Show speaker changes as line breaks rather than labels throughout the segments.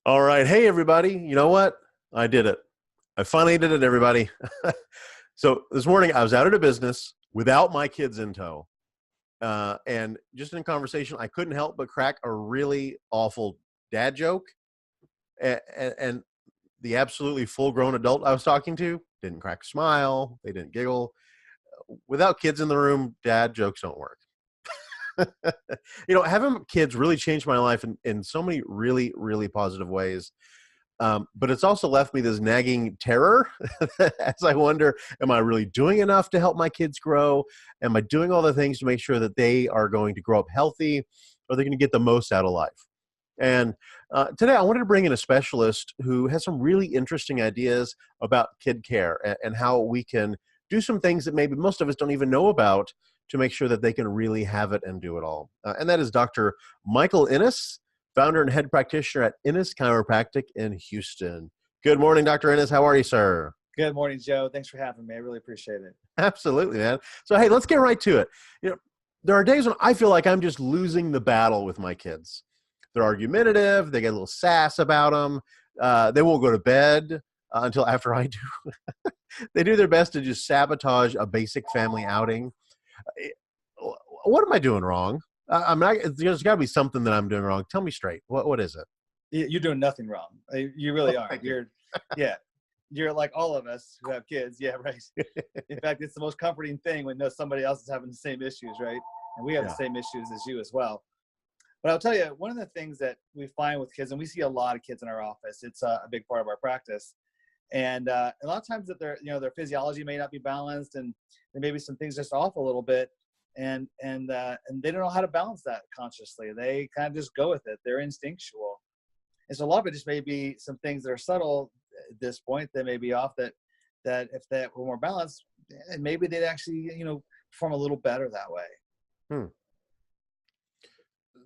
All right. Hey, everybody. You know what? I did it. I finally did it, everybody. So this morning I was out at a business without my kids in tow. And just in conversation, I couldn't help but crack a really awful dad joke. And the absolutely full grown adult I was talking to didn't crack a smile. They didn't giggle. Without kids in the room, dad jokes don't work. Having kids really changed my life in so many really, really positive ways. But it's also left me this nagging terror as I wonder, am I really doing enough to help my kids grow? Am I doing all the things to make sure that they are going to grow up healthy? Or they're going to get the most out of life? And today I wanted to bring in a specialist who has some really interesting ideas about kid care and how we can do some things that maybe most of us don't even know about to make sure that they can really have it and do it all. And that is Dr. Michael Innes, founder and head practitioner at Innes Chiropractic in Houston. Good morning, Dr. Innes. How are you, sir?
Good morning, Joe. Thanks for having me. I really appreciate it.
Absolutely, man. So, hey, let's get right to it. You know, there are days when I feel like I'm just losing the battle with my kids. They're argumentative. They get a little sass about them. They won't go to bed until after I do. They do their best to just sabotage a basic family outing. Eh, What am I doing wrong? I'm not. There's got to be something that I'm doing wrong. Tell me straight. What is it?
You're doing nothing wrong. You
Oh,
really aren't.
thank you.
Yeah, you're like all of us who have kids. Yeah, right. In fact, it's the most comforting thing when somebody else is having the same issues, right? And we have the
Yeah.
same issues as you as well. But I'll tell you, one of the things that we find with kids, and we see a lot of kids in our office, it's a big part of our practice. And a lot of times that their physiology may not be balanced, and there may be some things just off a little bit, and they don't know how to balance that consciously. They kind of just go with it. They're instinctual, and so a lot of it just may be some things that are subtle at this point that may be off. That if they were more balanced, maybe they'd actually perform a little better that way.
Hmm.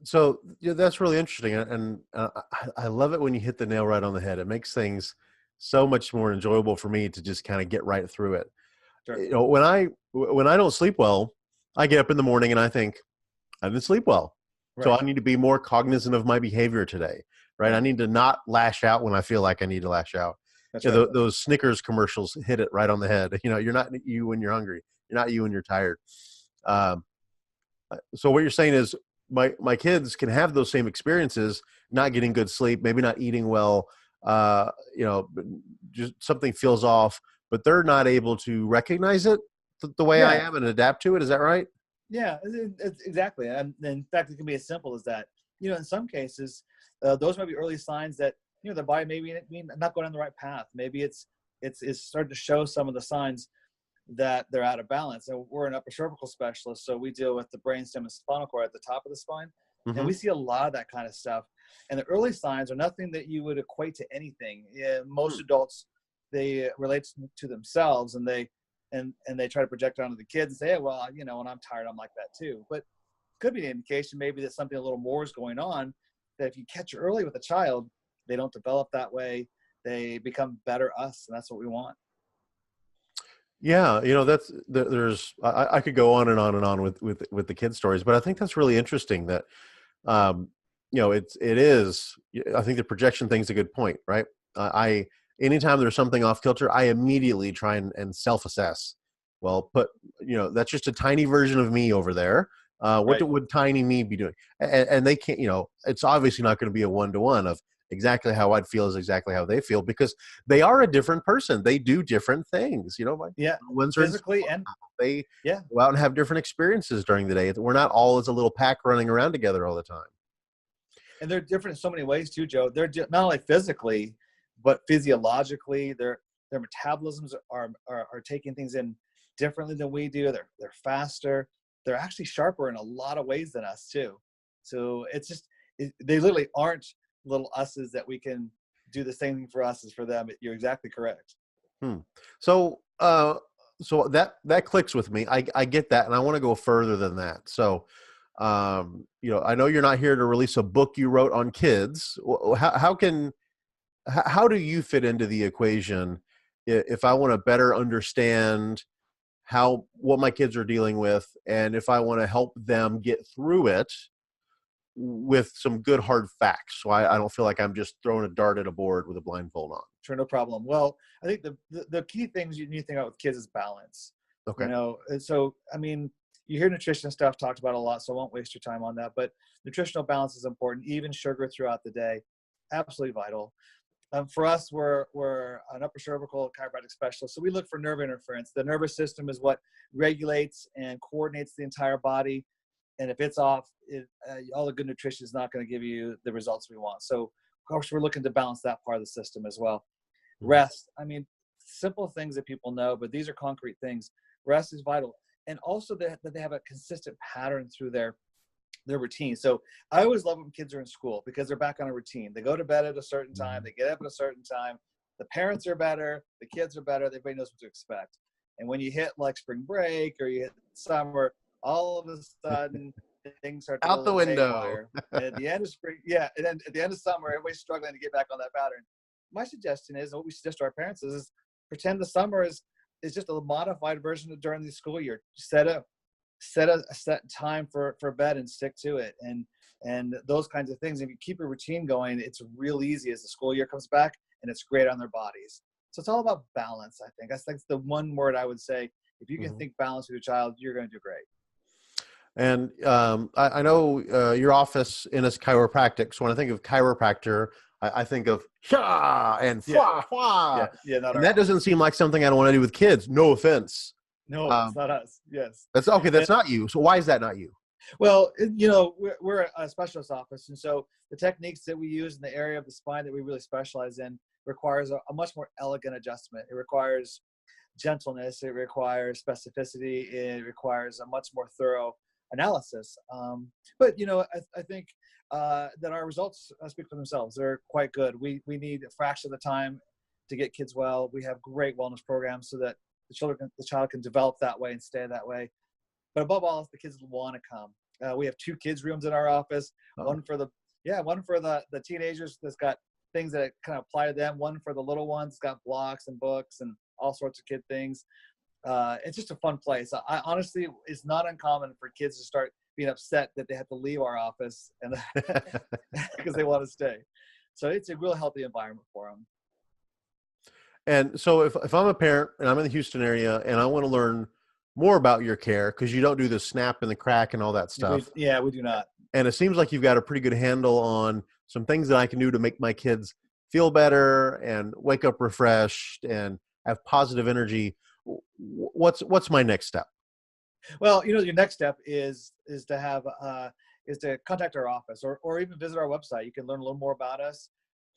So yeah, that's really interesting, and I love it when you hit the nail right on the head. It makes things so much more enjoyable for me to just kind of get right through it.
Sure.
When I don't sleep well, I get up in the morning and I think I didn't sleep well, so
Right.
I need to be more cognizant of my behavior today. Right, I
Right.
need to not lash out when I feel like I need to lash out.
That's right.
Those Snickers commercials hit it right on the head. You're not you when you're hungry. You're not you when you're tired. Um, so what you're saying is my kids can have those same experiences, not getting good sleep, maybe not eating well, uh, you know, just something feels off, but they're not able to recognize it the way I
Yeah.
am and adapt to it. Is that right?
Yeah, exactly. And in fact, it can be as simple as that. In some cases, those might be early signs that the body maybe not going on the right path. Maybe it's starting to show some of the signs that they're out of balance. And we're an upper cervical specialist, so we deal with the brainstem and spinal cord at the top of the spine, and
Mm-hmm.
we see a lot of that kind of stuff. And the early signs are nothing that you would equate to anything. Yeah, most adults, they relate to themselves, and they try to project it onto the kids and say, hey, well, when I'm tired, I'm like that too. But could be an indication maybe that something a little more is going on, that if you catch early with a child, they don't develop that way. They become better us, and that's what we want.
Yeah, there's I could go on and on and on with the kid stories, but I think that's really interesting that um, it is. I think the projection thing is a good point, right? I Anytime there's something off kilter, I immediately try and self-assess. Well, that's just a tiny version of me over there. What
Right.
would tiny me be doing? And they can't. It's obviously not going to be a one-to-one of exactly how I'd feel is exactly how they feel because they are a different person. They do different things. My
Yeah.
ones are in
Physically
school.
and
They
yeah.
go out and have different experiences during the day. We're not all as a little pack running around together all the time.
And they're different in so many ways too, Joe. They're not only physically, but physiologically. Their metabolisms are taking things in differently than we do. They're faster. They're actually sharper in a lot of ways than us too. So it's just they literally aren't little us's that we can do the same thing for us as for them. You're exactly correct.
Hmm. So, so that clicks with me. I get that, and I want to go further than that. So, I know you're not here to release a book you wrote on kids. How do you fit into the equation if I want to better understand what my kids are dealing with, and if I want to help them get through it? with some good hard facts, so I don't feel like I'm just throwing a dart at a board with a blindfold on.
Sure, no problem. Well, I think the key things you need to think about with kids is balance.
Okay.
And so, I mean, you hear nutrition stuff talked about a lot, so I won't waste your time on that. But nutritional balance is important. Even sugar throughout the day, absolutely vital. For us, we're an upper cervical chiropractic specialist, so we look for nerve interference. The nervous system is what regulates and coordinates the entire body, and if it's off, all the good nutrition is not going to give you the results we want. So, of course, we're looking to balance that part of the system as well. Rest. I mean, simple things that people know, but these are concrete things. Rest is vital, and also that they have a consistent pattern through their routine. So I always love when kids are in school because they're back on a routine. They go to bed at a certain time, they get up at a certain time. The parents are better, the kids are better, everybody knows what to expect. And when you hit like spring break or you hit summer, all of a sudden things start to
Out the
go
window.
haywire. And at the end of spring, yeah, and then at the end of summer, everybody's struggling to get back on that pattern. My suggestion is, what we suggest to our parents is pretend the summer is just a modified version of during the school year. Set a set time for bed and stick to it, and those kinds of things. If you keep a routine going, it's real easy as the school year comes back, and it's great on their bodies. So it's all about balance. I think that's the one word I would say. If you can think balance with your child, you're going to do great.
And I know your office in is chiropractic. So when I think of chiropractor, I think of sha and fwa, fwa.
Yeah,
and that doesn't seem like something I don't want to do with kids. No offense.
No, it's not us. Yes.
That's okay. That's not you. So why is that not you?
Well, we're a specialist office, and so the techniques that we use in the area of the spine that we really specialize in requires a much more elegant adjustment. It requires gentleness. It requires specificity. It requires a much more thorough analysis. But I think that our results speak for themselves. They're quite good. We need a fraction of the time to get kids well. We have great wellness programs so that the child can develop that way and stay that way. But above all, the kids want to come. We have 2 kids rooms in our office. One for the teenagers that's got things that kind of apply to them. One for the little ones, it's got blocks and books and all sorts of kid things. It's just a fun place. I honestly, it's not uncommon for kids to start being upset that they have to leave our office and because they want to stay. So it's a real healthy environment for them.
And so if I'm a parent and I'm in the Houston area and I want to learn more about your care, because you don't do the snap and the crack and all that stuff.
We do not.
And it seems like you've got a pretty good handle on some things that I can do to make my kids feel better and wake up refreshed and have positive energy. What's my next step?
Well, your next step is to contact our office or even visit our website. You can learn a little more about us.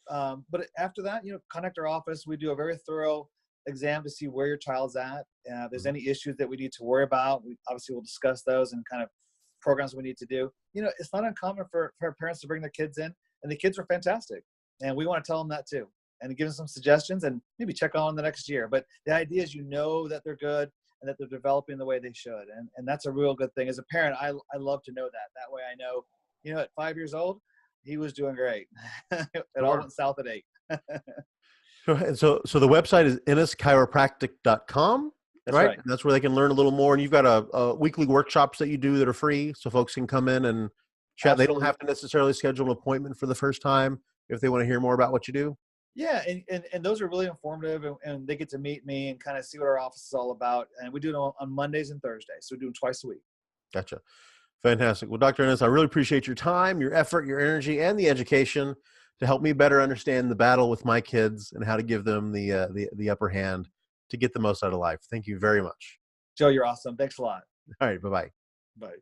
But after that, contact our office. We do a very thorough exam to see where your child's at. If there's any issues that we need to worry about, we obviously will discuss those and kind of programs we need to do. It's not uncommon for parents to bring their kids in, and the kids are fantastic. And we want to tell them that too, and give them some suggestions and maybe check on the next year. But the idea is that they're good and that they're developing the way they should. And that's a real good thing. As a parent, I love to know that. That way I know, at 5 years old, he was doing great. It all went south at 8.
So the website is ennischiropractic.com, right? And that's where they can learn a little more. And you've got a weekly workshops that you do that are free, so folks can come in and chat. Absolutely. They don't have to necessarily schedule an appointment for the first time if they want to hear more about what you do.
Yeah, and those are really informative, and they get to meet me and kind of see what our office is all about. And we do it on Mondays and Thursdays, so we do them twice a week. Gotcha.
Fantastic. Well, Dr. Ennis, I really appreciate your time, your effort, your energy, and the education to help me better understand the battle with my kids and how to give them the upper hand to get the most out of life. Thank you very much.
Joe, you're awesome. Thanks a lot.
All right. Bye-bye.
Bye.